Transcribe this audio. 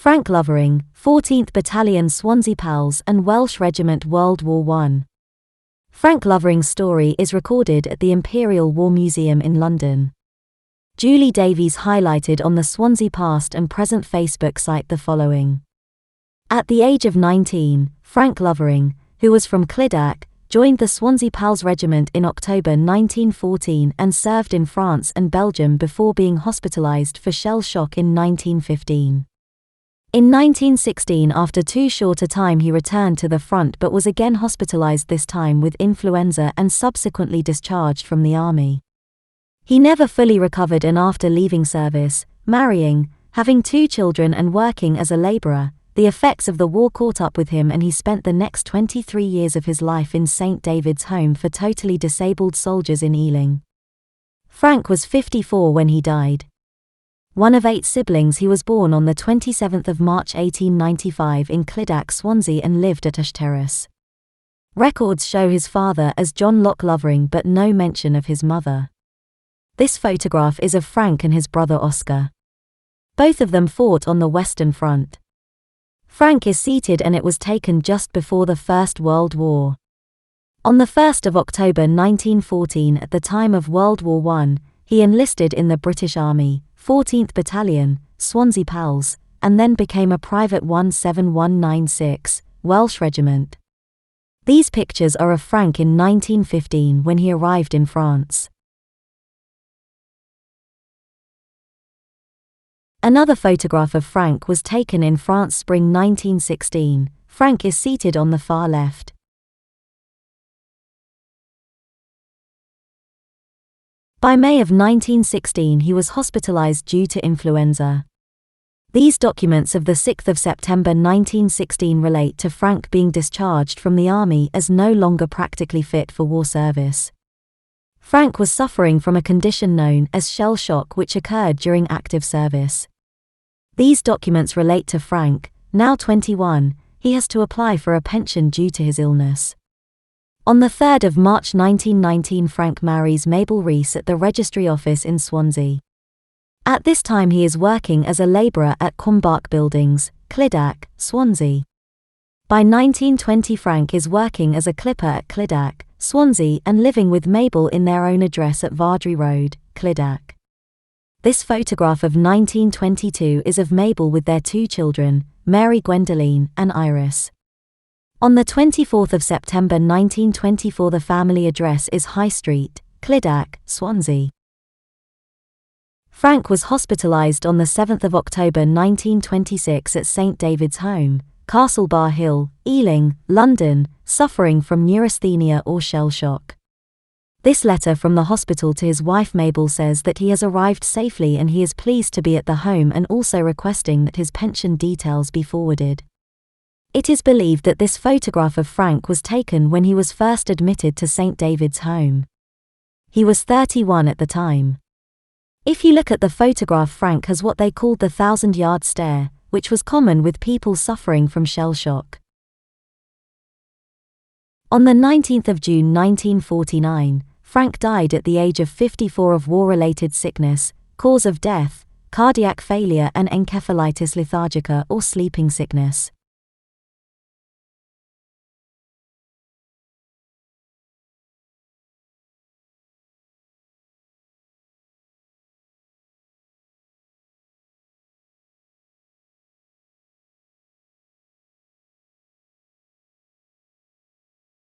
Frank Lovering, 14th Battalion Swansea Pals and Welsh Regiment World War I. Frank Lovering's story is recorded at the Imperial War Museum in London. Julie Davies highlighted on the Swansea Past and Present Facebook site the following. At the age of 19, Frank Lovering, who was from Clydach, joined the Swansea Pals Regiment in October 1914 and served in France and Belgium before being hospitalised for shell shock in 1915. In 1916, after too short a time, he returned to the front but was again hospitalised, this time with influenza, and subsequently discharged from the army. He never fully recovered, and after leaving service, marrying, having 2 children and working as a labourer, the effects of the war caught up with him and he spent the next 23 years of his life in St. David's Home for totally disabled soldiers in Ealing. Frank was 54 when he died. One of 8 siblings, he was born on the 27th of March 1895 in Clydach, Swansea, and lived at Ash Terrace. Records show his father as John Locke Lovering but no mention of his mother. This photograph is of Frank and his brother Oscar. Both of them fought on the Western Front. Frank is seated and it was taken just before the First World War. On the 1st of October 1914, at the time of World War I, he enlisted in the British Army, 14th Battalion, Swansea Pals, and then became a private 17196, Welsh Regiment. These pictures are of Frank in 1915 when he arrived in France. Another photograph of Frank was taken in France spring 1916. Frank is seated on the far left. By May of 1916 he was hospitalised due to influenza. These documents of the 6th of September 1916 relate to Frank being discharged from the army as no longer practically fit for war service. Frank was suffering from a condition known as shell shock, which occurred during active service. These documents relate to Frank, now 21. He has to apply for a pension due to his illness. On the 3rd of March 1919, Frank marries Mabel Rees at the registry office in Swansea. At this time he is working as a labourer at Clydach Buildings, Clydach, Swansea. By 1920 Frank is working as a clipper at Clydach, Swansea, and living with Mabel in their own address at Vardry Road, Clydach. This photograph of 1922 is of Mabel with their 2 children, Mary Gwendoline and Iris. On the 24th of September 1924 the family address is High Street, Clydach, Swansea. Frank was hospitalised on the 7th of October 1926 at St. David's Home, Castlebar Hill, Ealing, London, suffering from neurasthenia or shell shock. This letter from the hospital to his wife Mabel says that he has arrived safely and he is pleased to be at the home, and also requesting that his pension details be forwarded. It is believed that this photograph of Frank was taken when he was first admitted to St. David's Home. He was 31 at the time. If you look at the photograph, Frank has what they called the 1,000-yard stare, which was common with people suffering from shell shock. On the 19th of June 1949, Frank died at the age of 54 of war-related sickness, cause of death, cardiac failure and encephalitis lethargica or sleeping sickness.